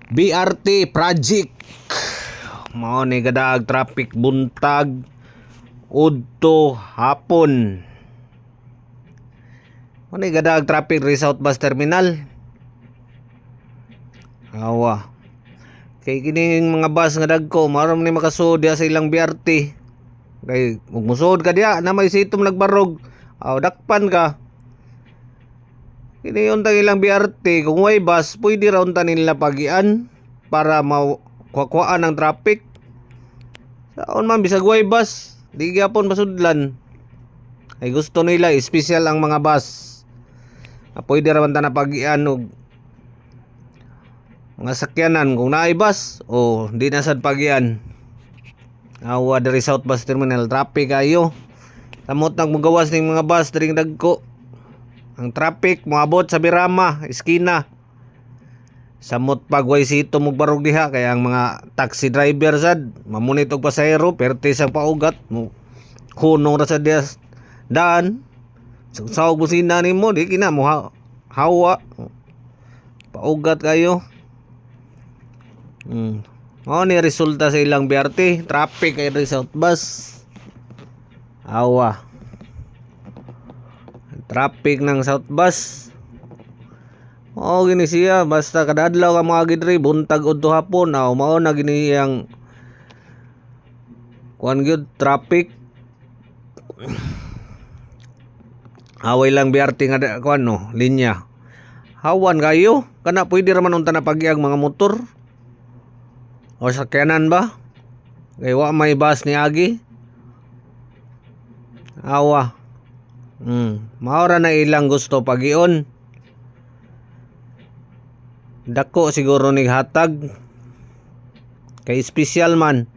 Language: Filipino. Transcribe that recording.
BRT project mao ni gadag traffic buntag udto hapon. Mao ni gadag traffic ri South Bus Terminal. Awa. Kay kining mga bus nga dagko maram ni makasud diha sa ilang BRT. Kay ug musud ka diha na may sitom nagbarog. Aw dakpan ka. Kini untang ilang BRT kung way bus pwede ra unta nila pagian para makuhaan ang traffic. Saon man bisag way bus, di gyapon masudlan. Ay gusto nila special ang mga bus. Pwede ra man ta na pagian og mga sakyanan kung naay bus o di na sad pagian. Awa diri South Bus Terminal traffic kayo. Samot nang magawas ning mga bus diri dagko. Ang traffic moabot sa Birama, eskina. Samot pagway sito magbarog diha kaya ang mga taxi driver sad mamunit og pasahero perti sa paugat mo hunong ra sa diha daan. Sawag busina nimo di kina mo hawa. Paugat kayo. Mao ni resulta sa ilang BRT, traffic kay South Bus. Awa. Traffic ng South Bus. Mao gini siya basta kada adlaw ka mga gidri buntag udto hapon mao na gini yang kuan gyud traffic. Away lang BRT nga kuan no, linya. Hawan kayo kana pwede ra man unta na pagiag mga motor. O sakyanan ba? Kay wa may bus ni agi. Awa. Maura na ilang gusto pagion. Dako siguro ni hatag. Kay special man.